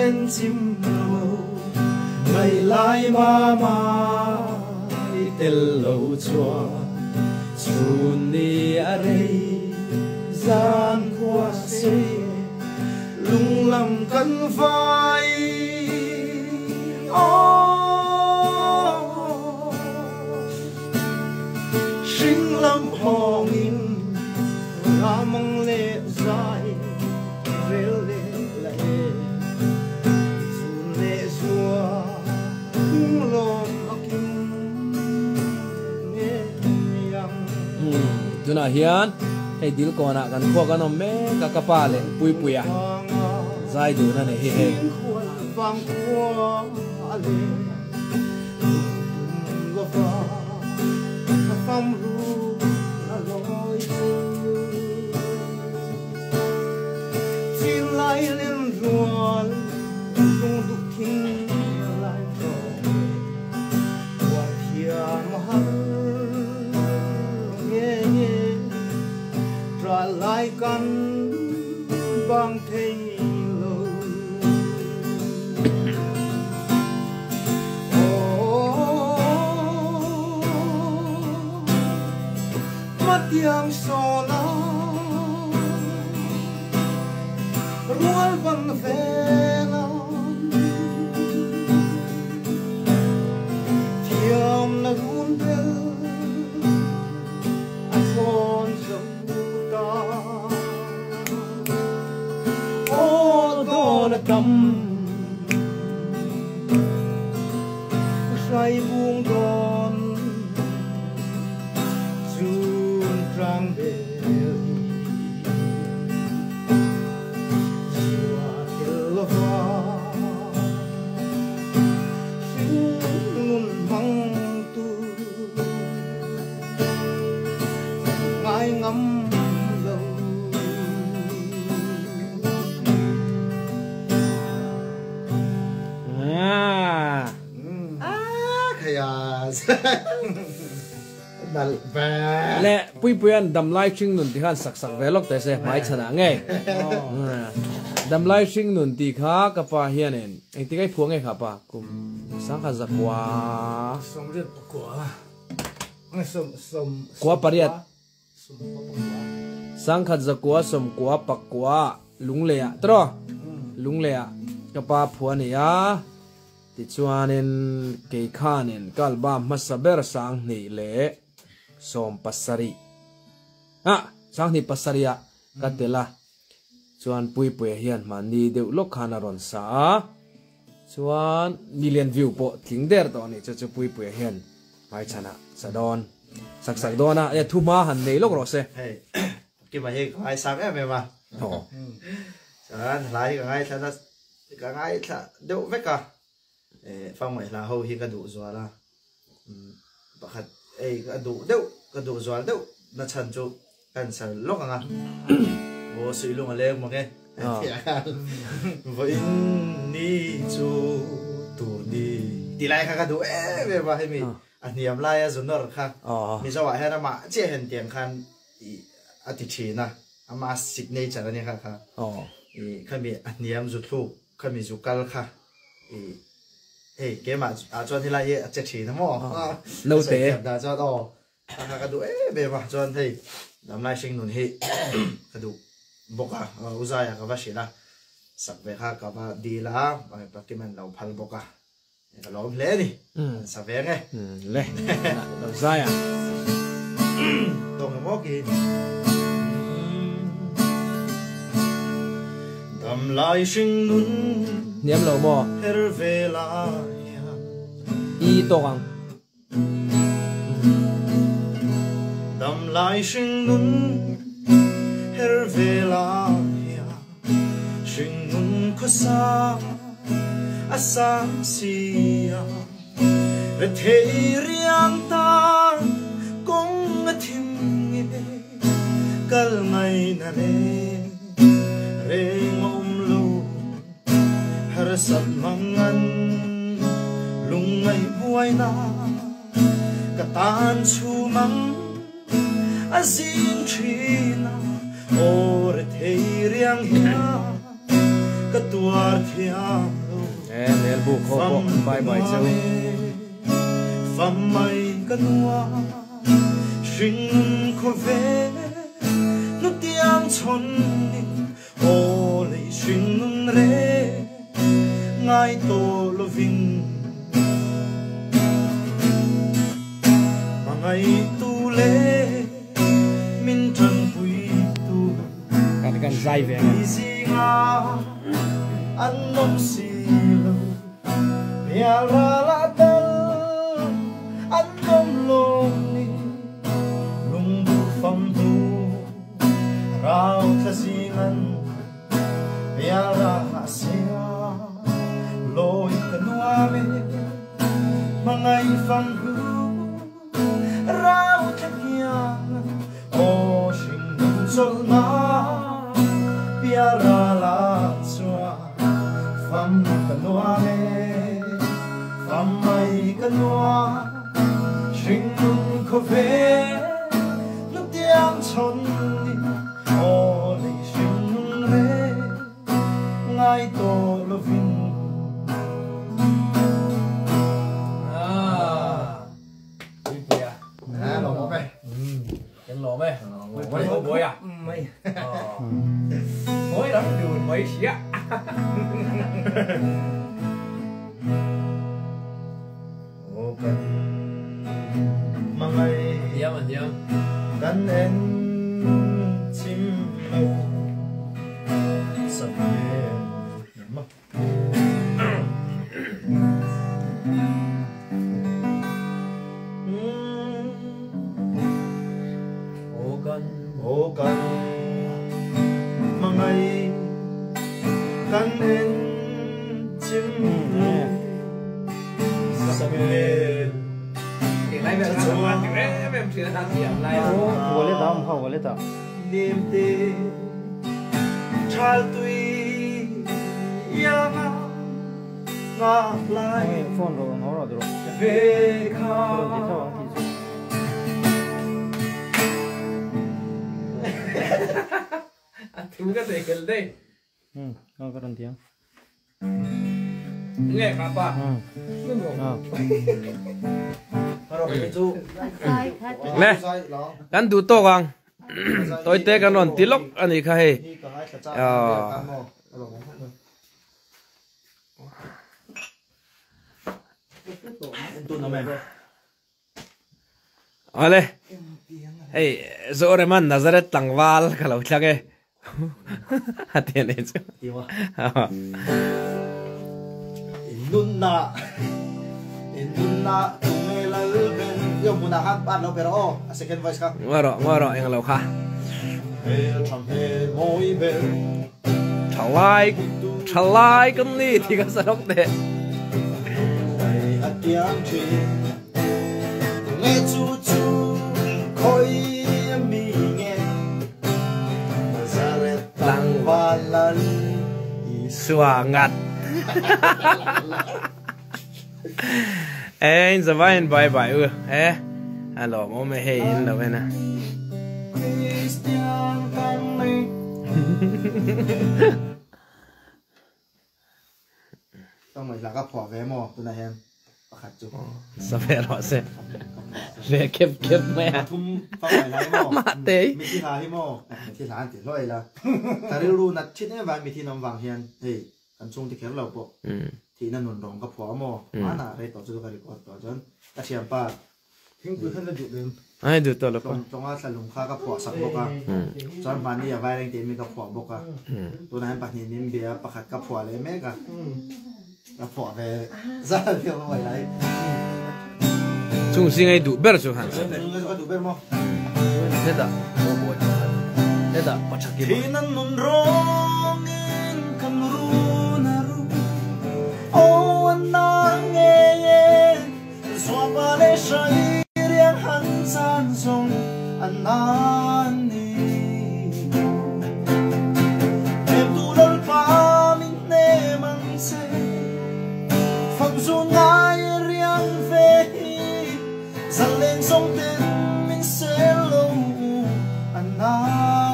en chim lo ngày lai ma tel lo chua chun ni are gian qua se lung lam kan vai sinh lam hong in mong lệ dài về lệ lệ chun lệ xua cung lom akim nghe yang tuna hian hei dil kona kan kho kan om me ka kapa le pui puya zai du na ne he vang qua ale lo fa phong ru na loi tin lai lên rual tung du king lai ro wa thia mahal ye ye tra lai kan bang thei lo matiang sona rual bang vela thiam na gun bel a son samuta o don tam sai buông don chun trang bel le pui puyan dam lai ching nun ti khan sak sak velok te se mai chana nge dam lai ching nun ti kha ka pa hian en eng ti kai phuang nge kha pa kum sang kha zakwa som ri pakwa som kwa pariat som pakwa sang kha zakwa som kwa pakwa lungle ya tro lungle ya ka pa phuan ya ti chuanin ke khanin kalba masaber sang ni le som pasari sang ni pasaria katela chuan pui pui hian mani deuh lok khana ron sa chuan million view po thing der to ni chu pui pui hian mai chana sadon sak sak dona e thuma han nei lok ro se hey ki ba he ai sang em ma ho chan lai ka ngai tha deuh veka phong mai la ho hi ka du zwala bakhat ei ka du zwal deuh na chan chu kan sar lok anga o sui lung ale mo ke voi ni chu tu ni ti lai ka du ve ba he mi aniam lai a zunor kha mi zawa he na ma che hen tiang khan i ati china ama signature ani kha i khami aniam zu thu khami zu kal kha i hey ke ma a chuan hi lai a che thina mo no te da cha do ka du be ma chuan thei dam lai sing nun hi ka du boka uzaya ka ba shila sak ve kha ka ba di la ba ki man lo phal boka ka lo hle ni sa ve nge le uzaya tong mo ki dam lai sing nun niam lo mo her ve la i to ang dam lai sing nun her ve la sing nun ko sa asam sia re the riang ta kong thim nge kal ngai na le re ngom lo har sat mangan lung ngai buai na ka tan chu mang azin china or thei riang hia cái tua thiang nel bu kho bo bye bye châu phàm mây cái tua sinh khôi về nó tiếng chôn nín ô lấy sinh nun rê ngay tô lo vinh mà ngày tu lễ min trần quý tu kan zai ve gì ngà anh nông xì lâu nhà ra la tơ anh nông lông ni lung bu phong tu rau thà xì ngân nhà ra hạ xia lôi cần hoa mê mà ngày phong hư rau thà kia ô sinh đừng trốn na biara la chua pham kanua me pham mai kanua sinh nun kho ve nu tiang chon ni o le sinh nun re ngai to lo vin lo mo pe cái lỗ mày mấy hộp bối à mấy bối đó đường mấy xía ô cần mà ngày dạ mình dạ cần em chim lâu sắp về mà ô cần mà ngày cần em chim lâu sắp về thì lại về làm ăn thì em chỉ là làm gì lại vô lên tao không vô lên tao niềm tin trái tuy yang ngã lại phone rồi nó rồi rồi về khá rồi thì sao thứ cái gì cái đây không có đồng tiếng nghe apa nè kan du to gang tôi te kan on tilok ani kha he ale hey zore man nazaret tangwal kalau tlage hatian e chu inunna tumela ben yo muna han pat lo pero a second voice ka ngoro eng lo kha he tham he moi bel thalai kan ni thi ka sarok de ai atiang chi nghe chu khoi mi nghe zaret tangwalan suangat en zavain bye bye alo mo me he in lo na Christian Kamiต้องมาหลักก็พอแวมอตัวนั้นเองประคัดจุสเปรอเซเวเก็บแม่ทุ่มฟังไหนไรมอมาเตยมีที่ลาที่มอที่ร้านติดร้อยละแต่รู้นัดชิ้นนี้ว่ามีที่น้ำวางเฮียนเฮ้ยกันช่วงที่แข็งเราปกที่นั่นหนุนรองก็พอมอมาหน้าอะไรต่อจุดการก่อนต่อจนกระเทียมป้าทิ้งปืนขึ้นแล้วจุดเดิมไอ้ดูตัวละคนตรงว่าสลุงข้าก็พอสักบกอ่ะจนมันนี่อย่าไว้แรงเต็มมีก็พอบกอ่ะตัวนั้นปัจจุบันเบียร์ประคัดก็พอเลยแม่กะก็พอไปซะเดียวไม่ไหว中心ไอ้ดูเบอร์สุหันส์ก็ดูเบอร์มั้งเนี่ยด่าโอ้โหเนี่ยด่าปัจจุบันที่นั่นนุ่นร้องเองคำรู้นะรู้โอ้วันนั้นเองสวบเลชเรียงหันสันทรงอันนั้นนี่เอ็มดูลลปามินเนมันเซฝักจุงายเรียงเฟสันเลงทรงเต็มมินเซโลอันนั้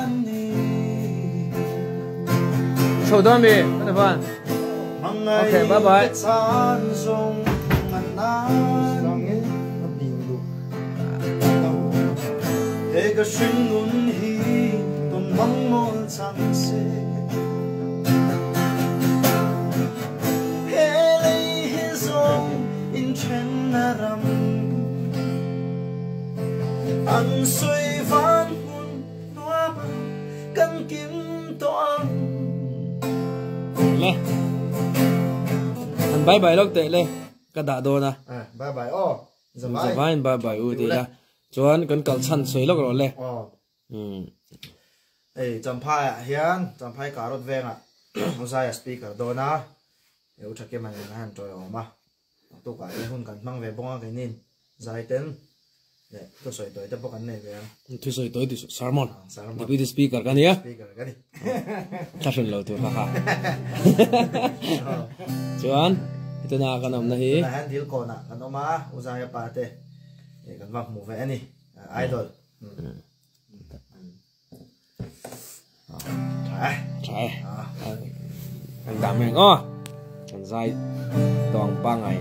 นนี่ sầu đó mi các bạn ok bye bye cái xuyên ngôn hi tuần mong mong chẳng sẽ he lấy he zong in chen na ram ăn suy van hun noa ba căn kim toan le anh bye bye lúc tệ le cái đã đồ na bye bye oh giờ bye bye u đi ra chuan kan kal chan soi lok ro le cham phai hian cham phai karot venga usaya speaker do na eu thake man han toy oma tu ka le hun kan mang ve bonga ke nin zai ten le to soi toy te pokan ne ve tu soi toy tu sermon di bi speaker kan ya speaker kan ni thashin lo tu ha chuan itu na kanam na hi han dil ko na kan oma usaya pa te kan vak mu ve ani idol trái anh đảm mình ó thằng dai toàn ba ngày